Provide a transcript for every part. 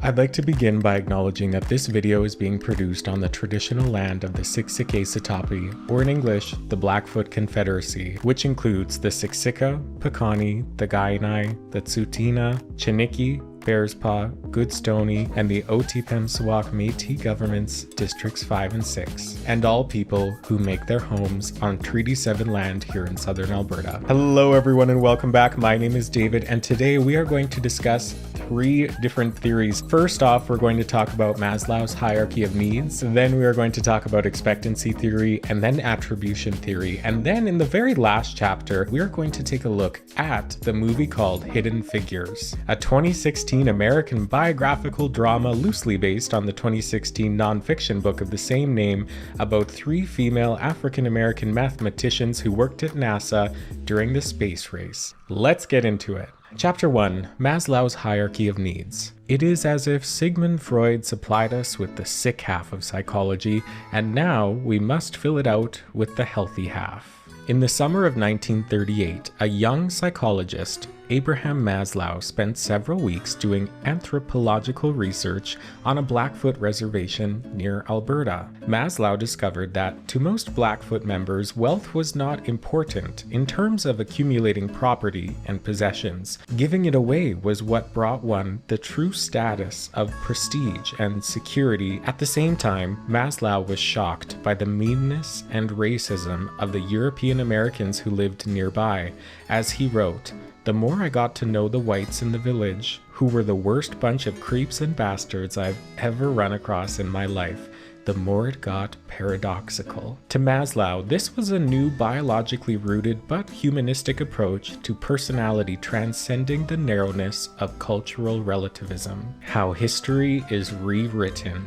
I'd like to begin by acknowledging that this video is being produced on the traditional land of the Siksika-Sitapi, or in English, the Blackfoot Confederacy, which includes the Siksika, Piikani, the Kainai, the Tsuut'ina, Chiniki, Bearspaw, Goodstoney, and the Otipemisiwak Métis governments Districts 5 and 6, and all people who make their homes on Treaty 7 land here in southern Alberta. Hello everyone and welcome back. My name is David, and today we are going to discuss 3 different theories. First off, we're going to talk about Maslow's hierarchy of needs, then we are going to talk about expectancy theory, and then attribution theory, and then in the very last chapter, we are going to take a look at the movie called Hidden Figures, a 2016 American biographical drama loosely based on the 2016 nonfiction book of the same name about 3 female African-American mathematicians who worked at NASA during the space race. Let's get into it. Chapter 1. Maslow's Hierarchy of Needs. It is as if Sigmund Freud supplied us with the sick half of psychology, and now we must fill it out with the healthy half. In the summer of 1938, a young psychologist, Abraham Maslow, spent several weeks doing anthropological research on a Blackfoot reservation near Alberta. Maslow discovered that to most Blackfoot members, wealth was not important in terms of accumulating property and possessions. Giving it away was what brought one the true status of prestige and security. At the same time, Maslow was shocked by the meanness and racism of the European Americans who lived nearby. As he wrote, "The more I got to know the whites in the village, who were the worst bunch of creeps and bastards I've ever run across in my life, the more it got paradoxical." To Maslow, this was a new biologically rooted but humanistic approach to personality transcending the narrowness of cultural relativism. How history is rewritten.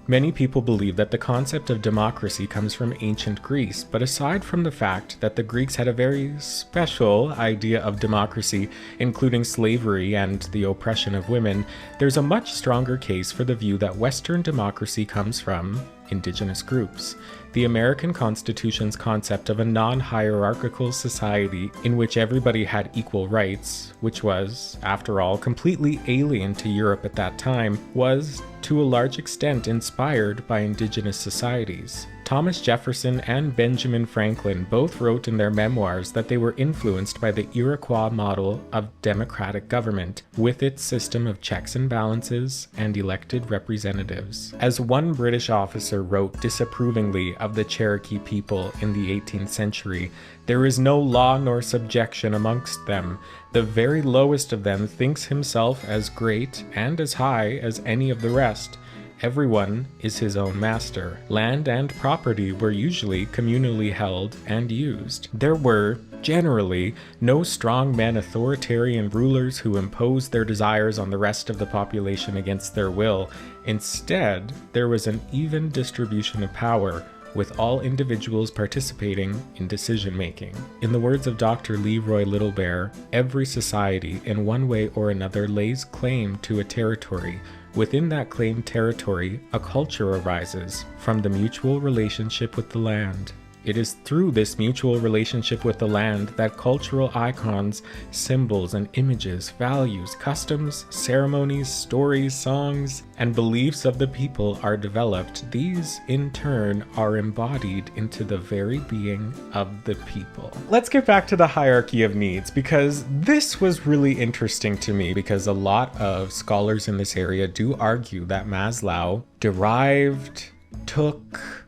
Many people believe that the concept of democracy comes from ancient Greece, but aside from the fact that the Greeks had a very special idea of democracy, including slavery and the oppression of women, there's a much stronger case for the view that Western democracy comes from indigenous groups. The American Constitution's concept of a non-hierarchical society in which everybody had equal rights, which was, after all, completely alien to Europe at that time, was, to a large extent, inspired by indigenous societies. Thomas Jefferson and Benjamin Franklin both wrote in their memoirs that they were influenced by the Iroquois model of democratic government, with its system of checks and balances and elected representatives. As one British officer wrote disapprovingly of the Cherokee people in the 18th century, "There is no law nor subjection amongst them. The very lowest of them thinks himself as great and as high as any of the rest. Everyone is his own master." Land and property were usually communally held and used. There were, generally, no strongmen authoritarian rulers who imposed their desires on the rest of the population against their will. Instead, there was an even distribution of power, with all individuals participating in decision-making. In the words of Dr. Leroy Littlebear, every society, in one way or another, lays claim to a territory. Within that claimed territory, a culture arises from the mutual relationship with the land. It is through this mutual relationship with the land that cultural icons, symbols and images, values, customs, ceremonies, stories, songs, and beliefs of the people are developed. These, in turn, are embodied into the very being of the people. Let's get back to the hierarchy of needs, because this was really interesting to me, because a lot of scholars in this area do argue that Maslow derived, took,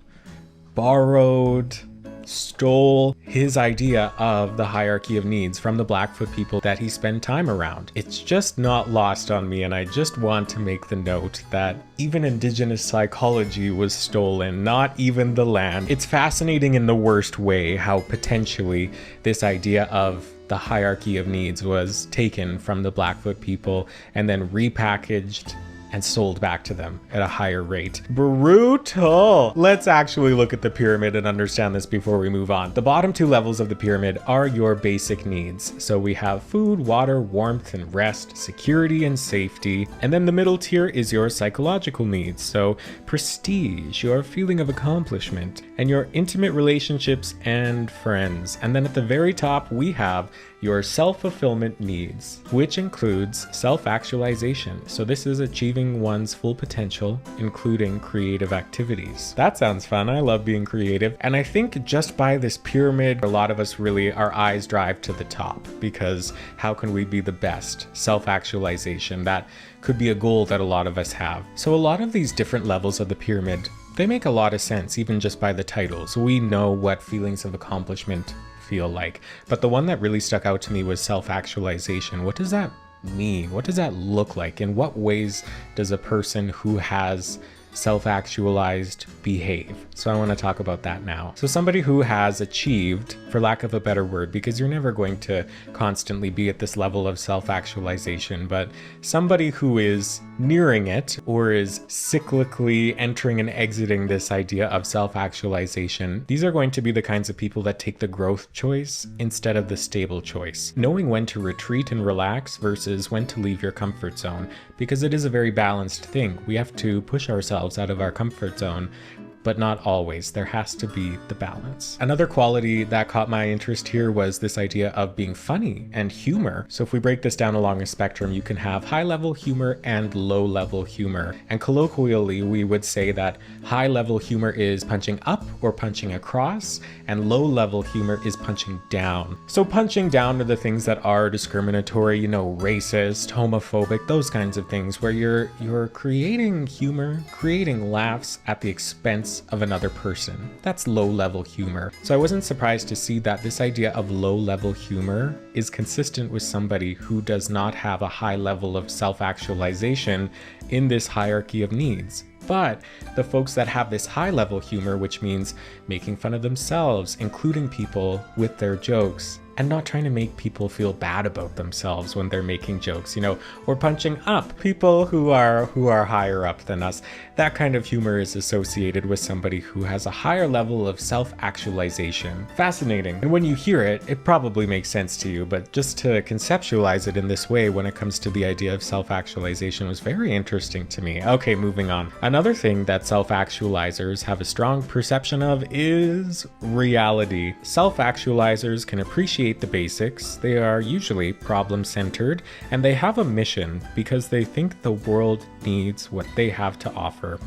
borrowed, stole his idea of the hierarchy of needs from the Blackfoot people that he spent time around. It's just not lost on me, and I just want to make the note that even indigenous psychology was stolen, not even the land. It's fascinating in the worst way how potentially this idea of the hierarchy of needs was taken from the Blackfoot people and then repackaged and sold back to them at a higher rate. Brutal! Let's actually look at the pyramid and understand this before we move on. The bottom 2 levels of the pyramid are your basic needs. So we have food, water, warmth and rest, security and safety. And then the middle tier is your psychological needs. So prestige, your feeling of accomplishment, and your intimate relationships and friends. And then at the very top, we have your self-fulfillment needs, which includes self-actualization. So this is achieving one's full potential, including creative activities. That sounds fun. I love being creative. And I think just by this pyramid, a lot of us really, our eyes drive to the top, because how can we be the best? Self-actualization, that could be a goal that a lot of us have. So a lot of these different levels of the pyramid, they make a lot of sense, even just by the titles. We know what feelings of accomplishment feel like. But the one that really stuck out to me was self-actualization. What does that mean? What does that look like? In what ways does a person who has self-actualized behave? So I want to talk about that now. So somebody who has achieved, for lack of a better word, because you're never going to constantly be at this level of self-actualization, but somebody who is nearing it or is cyclically entering and exiting this idea of self-actualization, these are going to be the kinds of people that take the growth choice instead of the stable choice. Knowing when to retreat and relax versus when to leave your comfort zone, because it is a very balanced thing. We have to push ourselves out of our comfort zone, but not always. There has to be the balance. Another quality that caught my interest here was this idea of being funny and humor. So if we break this down along a spectrum, you can have high-level humor and low-level humor. And colloquially, we would say that high-level humor is punching up or punching across, and low-level humor is punching down. So punching down are the things that are discriminatory, you know, racist, homophobic, those kinds of things, where you're creating humor, creating laughs at the expense of another person. That's low-level humor. So I wasn't surprised to see that this idea of low-level humor is consistent with somebody who does not have a high level of self-actualization in this hierarchy of needs. But the folks that have this high-level humor, which means making fun of themselves, including people with their jokes, and not trying to make people feel bad about themselves when they're making jokes, you know, or punching up people who are higher up than us. That kind of humor is associated with somebody who has a higher level of self-actualization. Fascinating. And when you hear it, it probably makes sense to you, but just to conceptualize it in this way when it comes to the idea of self-actualization was very interesting to me. Okay, moving on. Another thing that self-actualizers have a strong perception of is reality. Self-actualizers can appreciate the basics, they are usually problem-centered, and they have a mission because they think the world needs what they have to offer.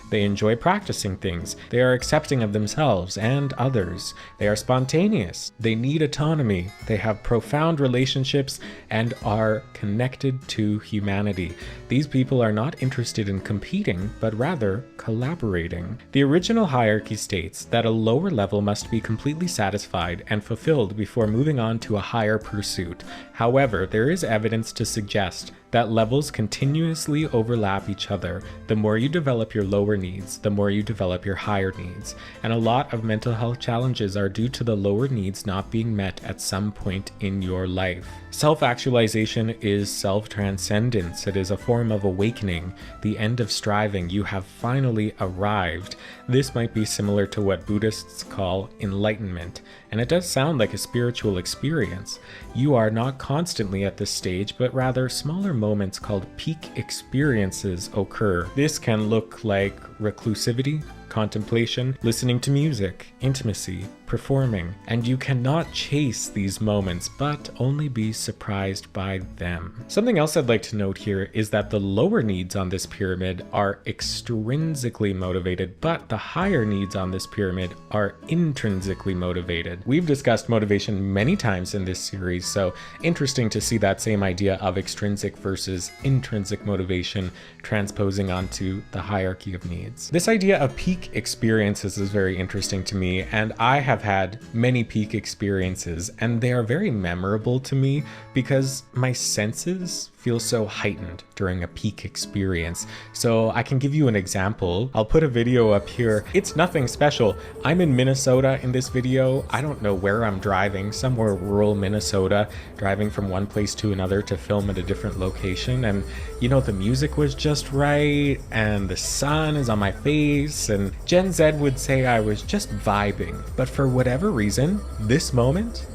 They enjoy practicing things. They are accepting of themselves and others. They are spontaneous. They need autonomy. They have profound relationships and are connected to humanity. These people are not interested in competing, but rather collaborating. The original hierarchy states that a lower level must be completely satisfied and fulfilled before moving on to a higher pursuit. However, there is evidence to suggest that levels continuously overlap each other. The more you develop your lower needs, the more you develop your higher needs. And a lot of mental health challenges are due to the lower needs not being met at some point in your life. Self-actualization is self-transcendence. It is a form of awakening, the end of striving. You have finally arrived. This might be similar to what Buddhists call enlightenment, and it does sound like a spiritual experience. You are not constantly at this stage, but rather smaller moments called peak experiences occur. This can look like reclusivity, contemplation, listening to music, intimacy, performing, and you cannot chase these moments, but only be surprised by them. Something else I'd like to note here is that the lower needs on this pyramid are extrinsically motivated, but the higher needs on this pyramid are intrinsically motivated. We've discussed motivation many times in this series, so interesting to see that same idea of extrinsic versus intrinsic motivation transposing onto the hierarchy of needs. This idea of peak experiences is very interesting to me, and I have had many peak experiences, and they are very memorable to me because my senses feel so heightened during a peak experience. So I can give you an example. I'll put a video up here. It's nothing special. I'm in Minnesota in this video. I don't know where I'm driving, somewhere rural Minnesota, driving from one place to another to film at a different location. And you know, the music was just right, and the sun is on my face, and Gen Z would say I was just vibing. But for whatever reason, this moment,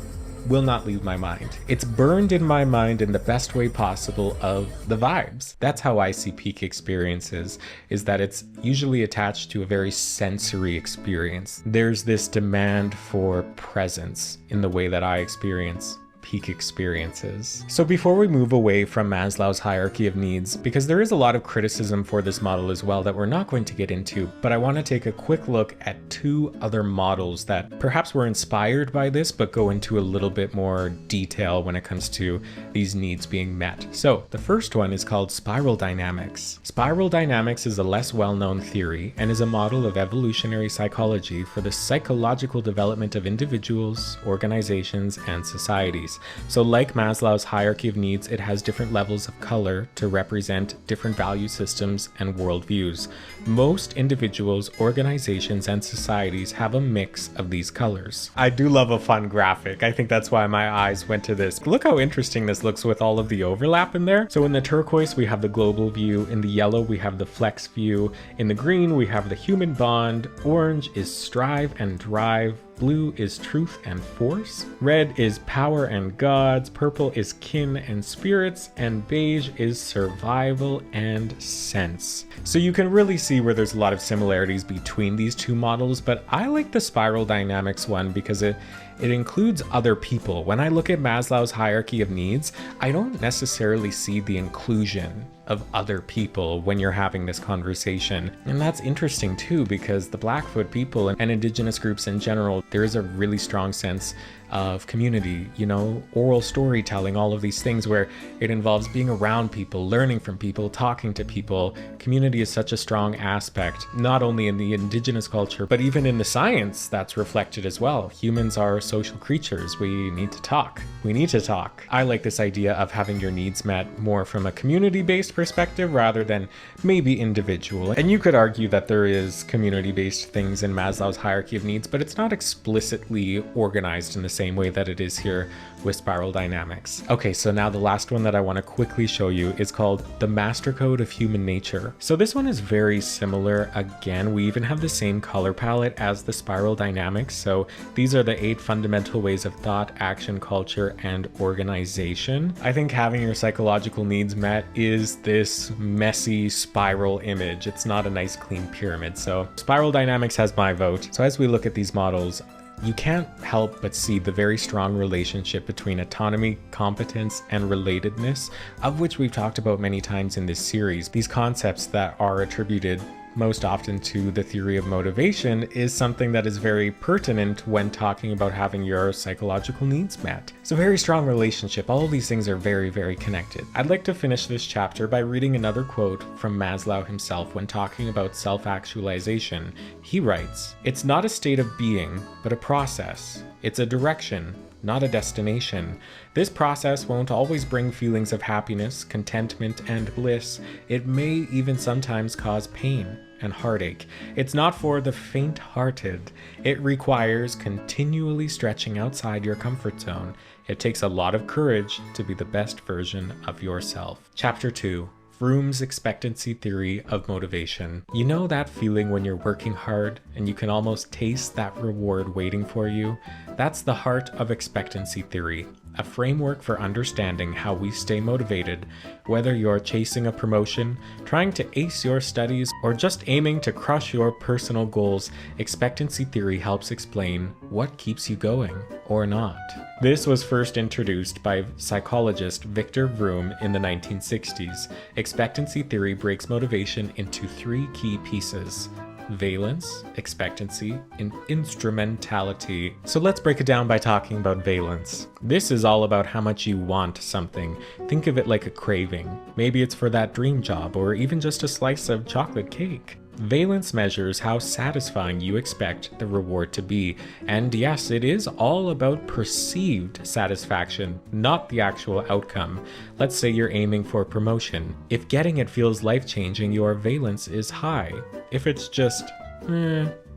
will not leave my mind. It's burned in my mind in the best way possible of the vibes. That's how I see peak experiences, is that it's usually attached to a very sensory experience. There's this demand for presence in the way that I experience peak experiences. So before we move away from Maslow's hierarchy of needs, because there is a lot of criticism for this model as well that we're not going to get into, but I want to take a quick look at two other models that perhaps were inspired by this, but go into a little bit more detail when it comes to these needs being met. So the first one is called spiral dynamics. Spiral dynamics is a less well-known theory and is a model of evolutionary psychology for the psychological development of individuals, organizations, and societies. So like Maslow's hierarchy of needs, it has different levels of color to represent different value systems and worldviews. Most individuals, organizations, and societies have a mix of these colors. I do love a fun graphic. I think that's why my eyes went to this. Look how interesting this looks with all of the overlap in there. So in the turquoise, we have the global view. In the yellow, we have the flex view. In the green, we have the human bond. Orange is strive and drive. Blue is truth and force. Red is power and gods. Purple is kin and spirits. And beige is survival and sense. So you can really see where there's a lot of similarities between these two models, but I like the spiral dynamics one because it includes other people. When I look at Maslow's hierarchy of needs, I don't necessarily see the inclusion of other people when you're having this conversation. And that's interesting too, because the Blackfoot people and Indigenous groups in general, there is a really strong sense of community, you know, oral storytelling, all of these things where it involves being around people, learning from people, talking to people. Community is such a strong aspect, not only in the Indigenous culture, but even in the science that's reflected as well. Humans are social creatures. We need to talk. We need to talk. I like this idea of having your needs met more from a community-based perspective rather than maybe individual. And you could argue that there is community-based things in Maslow's hierarchy of needs, but it's not explicitly organized in the same way that it is here with spiral dynamics. Okay, so now the last one that I want to quickly show you is called the Master Code of Human Nature. So this one is very similar. Again, we even have the same color palette as the spiral dynamics. So these are the 8 fundamental ways of thought, action, culture, and organization. I think having your psychological needs met is this messy spiral image. It's not a nice clean pyramid. So spiral dynamics has my vote. So as we look at these models, you can't help but see the very strong relationship between autonomy, competence, and relatedness, of which we've talked about many times in this series. These concepts that are attributed most often to the theory of motivation is something that is very pertinent when talking about having your psychological needs met. It's a very strong relationship. All of these things are very, very connected. I'd like to finish this chapter by reading another quote from Maslow himself when talking about self-actualization. He writes, "It's not a state of being, but a process. It's a direction, not a destination. This process won't always bring feelings of happiness, contentment, and bliss. It may even sometimes cause pain and heartache. It's not for the faint-hearted. It requires continually stretching outside your comfort zone. It takes a lot of courage to be the best version of yourself." Chapter 2. Vroom's Expectancy Theory of Motivation. You know that feeling when you're working hard and you can almost taste that reward waiting for you? That's the heart of Expectancy Theory, a framework for understanding how we stay motivated, whether you're chasing a promotion, trying to ace your studies, or just aiming to crush your personal goals. Expectancy Theory helps explain what keeps you going or not. This was first introduced by psychologist Victor Vroom in the 1960s. Expectancy theory breaks motivation into 3 key pieces: valence, expectancy, and instrumentality. So let's break it down by talking about valence. This is all about how much you want something. Think of it like a craving. Maybe it's for that dream job or even just a slice of chocolate cake. Valence measures how satisfying you expect the reward to be. And yes, it is all about perceived satisfaction, not the actual outcome. Let's say you're aiming for a promotion. If getting it feels life-changing, your valence is high. If it's just,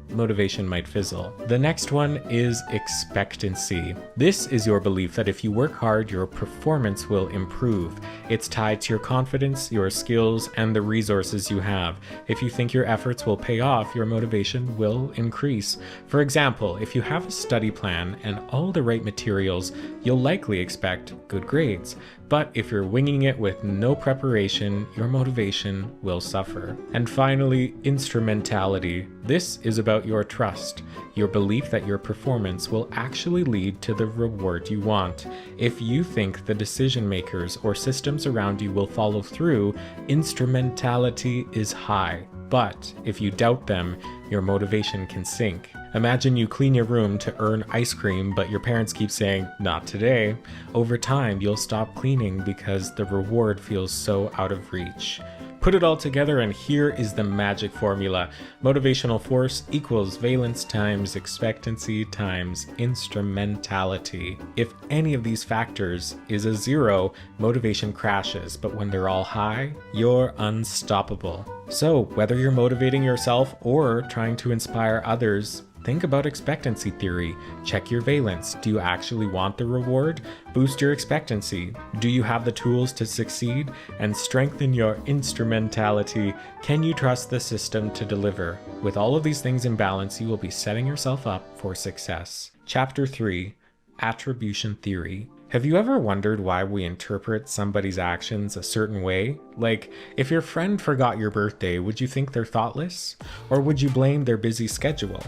motivation might fizzle. The next one is expectancy. This is your belief that if you work hard, your performance will improve. It's tied to your confidence, your skills, and the resources you have. If you think your efforts will pay off, your motivation will increase. For example, if you have a study plan and all the right materials, you'll likely expect good grades. But if you're winging it with no preparation, your motivation will suffer. And finally, instrumentality. This is about your trust, your belief that your performance will actually lead to the reward you want. If you think the decision makers or systems around you will follow through, instrumentality is high. But if you doubt them, your motivation can sink. Imagine you clean your room to earn ice cream, but your parents keep saying, "Not today." Over time, you'll stop cleaning because the reward feels so out of reach. Put it all together, and here is the magic formula. Motivational force equals valence times expectancy times instrumentality. If any of these factors is a 0, motivation crashes, but when they're all high, you're unstoppable. So whether you're motivating yourself or trying to inspire others, think about expectancy theory. Check your valence. Do you actually want the reward? Boost your expectancy. Do you have the tools to succeed? And strengthen your instrumentality. Can you trust the system to deliver? With all of these things in balance, you will be setting yourself up for success. Chapter 3, Attribution Theory. Have you ever wondered why we interpret somebody's actions a certain way? Like, if your friend forgot your birthday, would you think they're thoughtless? Or would you blame their busy schedule?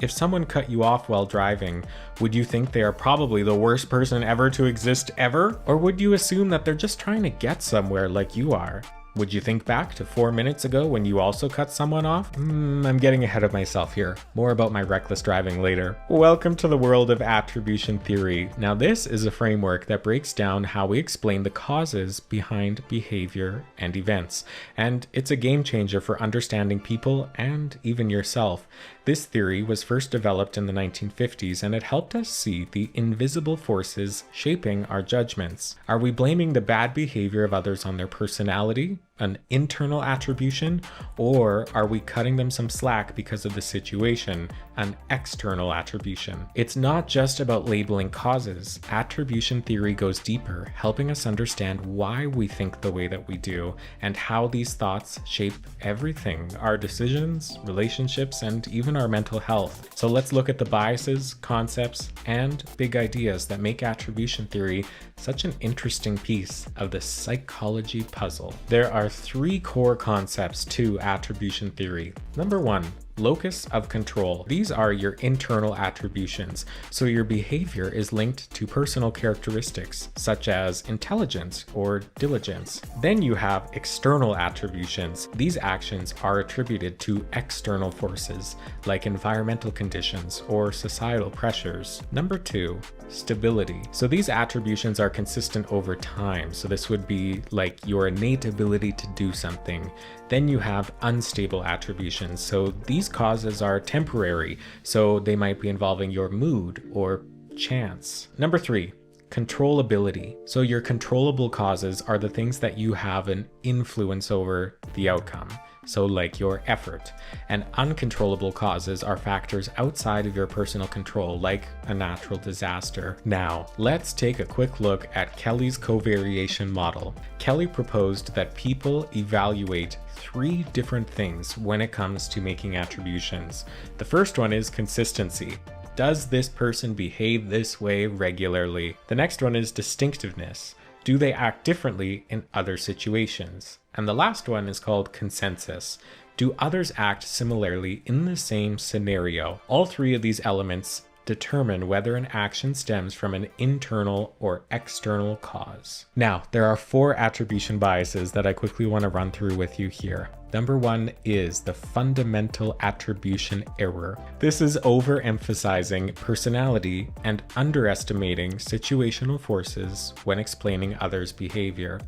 If someone cut you off while driving, would you think they are probably the worst person ever to exist ever? Or would you assume that they're just trying to get somewhere like you are? Would you think back to 4 minutes ago when you also cut someone off? I'm getting ahead of myself here. More about my reckless driving later. Welcome to the world of attribution theory. Now, this is a framework that breaks down how we explain the causes behind behavior and events. And it's a game changer for understanding people and even yourself. This theory was first developed in the 1950s, and it helped us see the invisible forces shaping our judgments. Are we blaming the bad behavior of others on their personality, an internal attribution, or are we cutting them some slack because of the situation, an external attribution? It's not just about labeling causes. Attribution theory goes deeper, helping us understand why we think the way that we do and how these thoughts shape everything, our decisions, relationships, and even our mental health. So let's look at the biases, concepts, and big ideas that make attribution theory such an interesting piece of the psychology puzzle. There are 3 core concepts to attribution theory. Number 1, locus of control. These are your internal attributions, so your behavior is linked to personal characteristics such as intelligence or diligence. Then you have external attributions. These actions are attributed to external forces like environmental conditions or societal pressures. Number 2, stability. So these attributions are consistent over time. So this would be like your innate ability to do something. Then you have unstable attributions. So these causes are temporary. So they might be involving your mood or chance. Number 3, controllability. So your controllable causes are the things that you have an influence over the outcome. So like your effort. And uncontrollable causes are factors outside of your personal control, like a natural disaster. Now, let's take a quick look at Kelly's covariation model. Kelly proposed that people evaluate 3 different things when it comes to making attributions. The first one is consistency. Does this person behave this way regularly? The next one is distinctiveness. Do they act differently in other situations? And the last one is called consensus. Do others act similarly in the same scenario? All 3 of these elements determine whether an action stems from an internal or external cause. Now, there are 4 attribution biases that I quickly want to run through with you here. Number 1 is the fundamental attribution error. This is overemphasizing personality and underestimating situational forces when explaining others' behavior.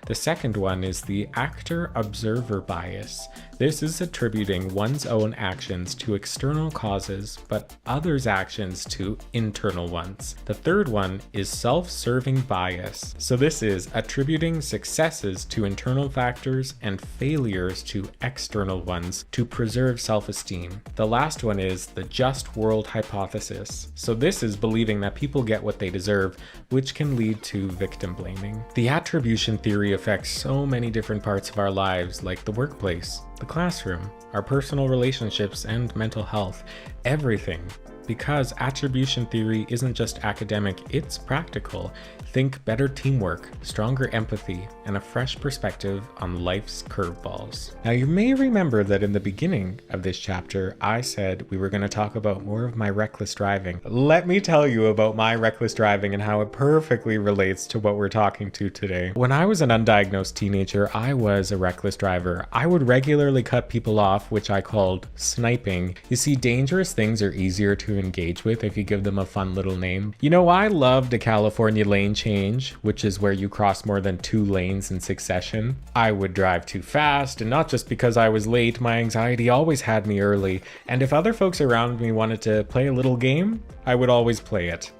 The second one is the actor-observer bias. This is attributing one's own actions to external causes, but others' actions to internal ones. The third one is self-serving bias. So this is attributing successes to internal factors and failures to to external ones to preserve self-esteem. The last one is the just world hypothesis. So this is believing that people get what they deserve, which can lead to victim blaming. The attribution theory affects so many different parts of our lives, like the workplace, the classroom, our personal relationships, and mental health. Everything. Because attribution theory isn't just academic, it's practical. Think better teamwork, stronger empathy, and a fresh perspective on life's curveballs. Now, you may remember that in the beginning of this chapter, I said we were going to talk about more of my reckless driving. Let me tell you about my reckless driving and how it perfectly relates to what we're talking to today. When I was an undiagnosed teenager, I was a reckless driver. I would regularly cut people off, which I called sniping. You see, dangerous things are easier to engage with if you give them a fun little name. You know, I loved a California lane change, which is where you cross more than 2 lanes in succession. I would drive too fast, and not just because I was late, my anxiety always had me early, and if other folks around me wanted to play a little game, I would always play it.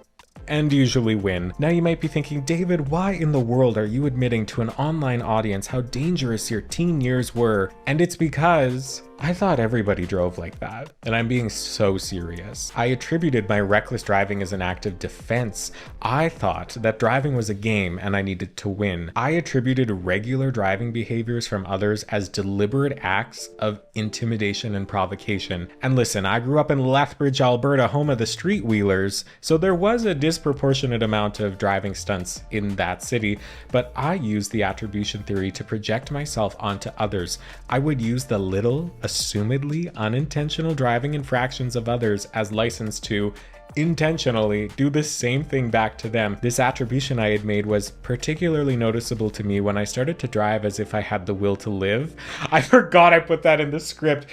And usually win. Now you might be thinking, David, why in the world are you admitting to an online audience how dangerous your teen years were? And it's because I thought everybody drove like that, and I'm being so serious. I attributed my reckless driving as an act of defense. I thought that driving was a game and I needed to win. I attributed regular driving behaviors from others as deliberate acts of intimidation and provocation. And listen, I grew up in Lethbridge, Alberta, home of the street wheelers, so there was a disproportionate amount of driving stunts in that city, but I used the attribution theory to project myself onto others. I would use the little, assumedly unintentional driving infractions of others as license to intentionally do the same thing back to them. This attribution I had made was particularly noticeable to me when I started to drive as if I had the will to live. I forgot I put that in the script.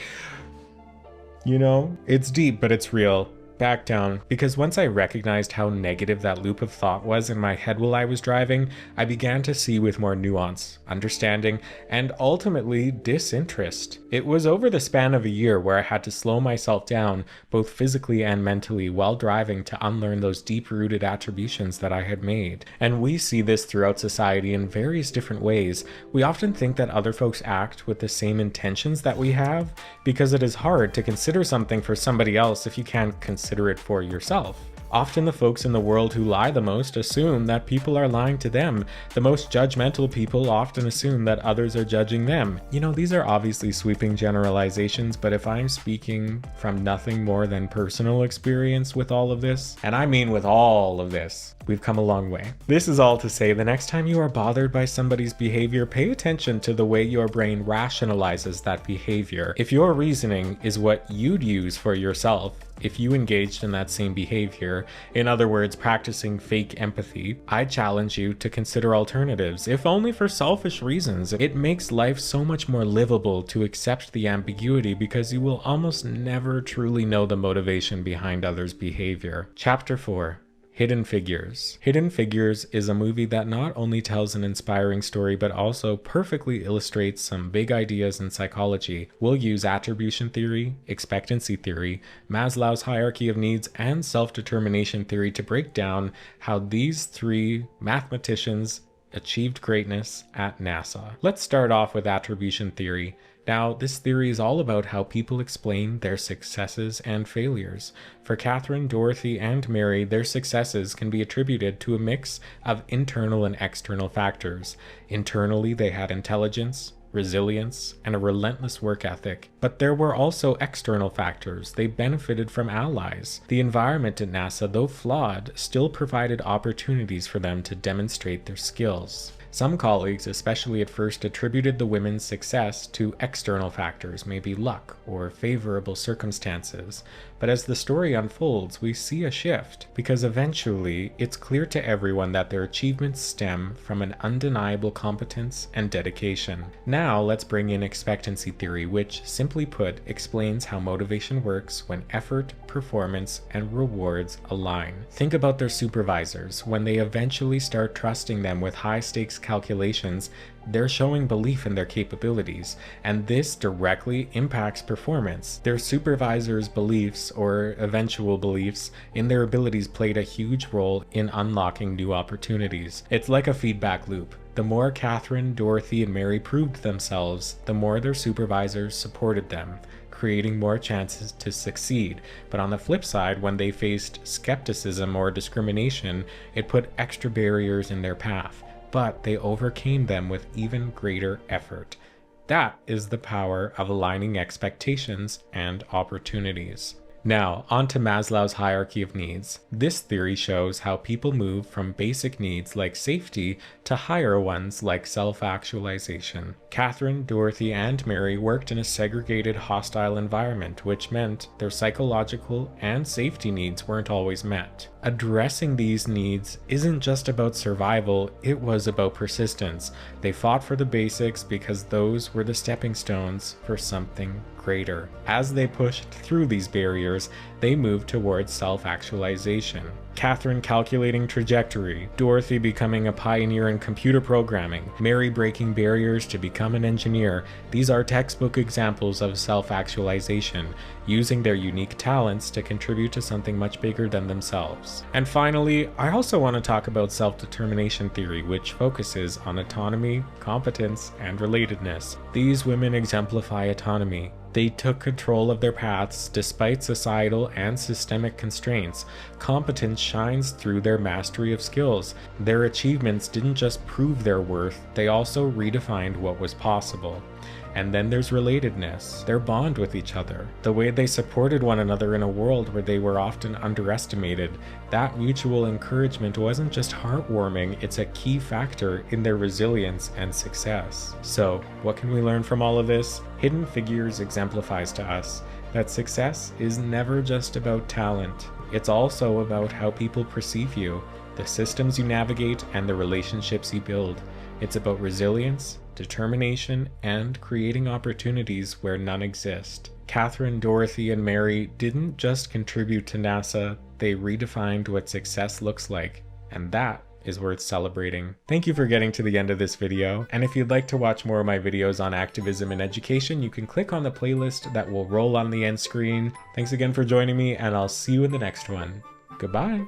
You know, it's deep, but it's real. Back down, because once I recognized how negative that loop of thought was in my head while I was driving, I began to see with more nuance, understanding, and ultimately disinterest. It was over the span of a year where I had to slow myself down, both physically and mentally, while driving to unlearn those deep-rooted attributions that I had made. And we see this throughout society in various different ways. We often think that other folks act with the same intentions that we have, because it is hard to consider something for somebody else if you can't consider it for yourself. Often the folks in the world who lie the most assume that people are lying to them. The most judgmental people often assume that others are judging them. You know, these are obviously sweeping generalizations, but if I'm speaking from nothing more than personal experience with all of this, and I mean with all of this, we've come a long way. This is all to say, the next time you are bothered by somebody's behavior, pay attention to the way your brain rationalizes that behavior. If your reasoning is what you'd use for yourself, if you engaged in that same behavior, in other words, practicing fake empathy, I challenge you to consider alternatives, if only for selfish reasons. It makes life so much more livable to accept the ambiguity because you will almost never truly know the motivation behind others' behavior. Chapter 4. Hidden Figures. Hidden Figures is a movie that not only tells an inspiring story, but also perfectly illustrates some big ideas in psychology. We'll use attribution theory, expectancy theory, Maslow's hierarchy of needs, and self-determination theory to break down how these 3 mathematicians achieved greatness at NASA. Let's start off with attribution theory. Now, this theory is all about how people explain their successes and failures. For Catherine, Dorothy, and Mary, their successes can be attributed to a mix of internal and external factors. Internally, they had intelligence, resilience, and a relentless work ethic. But there were also external factors. They benefited from allies. The environment at NASA, though flawed, still provided opportunities for them to demonstrate their skills. Some colleagues, especially at first, attributed the women's success to external factors, maybe luck or favorable circumstances. But as the story unfolds, we see a shift, because eventually it's clear to everyone that their achievements stem from an undeniable competence and dedication. Now let's bring in expectancy theory, which, simply put, explains how motivation works when effort, performance, and rewards align. Think about their supervisors. When they eventually start trusting them with high-stakes calculations, they're showing belief in their capabilities, and this directly impacts performance. Their supervisors' beliefs or eventual beliefs in their abilities played a huge role in unlocking new opportunities. It's like a feedback loop. The more Catherine, Dorothy, and Mary proved themselves, the more their supervisors supported them, creating more chances to succeed. But on the flip side, when they faced skepticism or discrimination, it put extra barriers in their path. But they overcame them with even greater effort. That is the power of aligning expectations and opportunities. Now, on to Maslow's hierarchy of needs. This theory shows how people move from basic needs like safety to higher ones like self-actualization. Catherine, Dorothy, and Mary worked in a segregated, hostile environment, which meant their psychological and safety needs weren't always met. Addressing these needs isn't just about survival, it was about persistence. They fought for the basics because those were the stepping stones for something greater. As they pushed through these barriers, they moved towards self-actualization. Catherine calculating trajectory, Dorothy becoming a pioneer in computer programming, Mary breaking barriers to become an engineer. These are textbook examples of self-actualization, using their unique talents to contribute to something much bigger than themselves. And finally, I also want to talk about self-determination theory, which focuses on autonomy, competence, and relatedness. These women exemplify autonomy. They took control of their paths despite societal and systemic constraints. Competence shines through their mastery of skills. Their achievements didn't just prove their worth, they also redefined what was possible. And then there's relatedness, their bond with each other, the way they supported one another in a world where they were often underestimated. That mutual encouragement wasn't just heartwarming, it's a key factor in their resilience and success. So, what can we learn from all of this? Hidden Figures exemplifies to us that success is never just about talent. It's also about how people perceive you, the systems you navigate, and the relationships you build. It's about resilience, determination, and creating opportunities where none exist. Catherine, Dorothy, and Mary didn't just contribute to NASA, they redefined what success looks like, and that is worth celebrating. Thank you for getting to the end of this video, and if you'd like to watch more of my videos on activism and education, you can click on the playlist that will roll on the end screen. Thanks again for joining me, and I'll see you in the next one. Goodbye!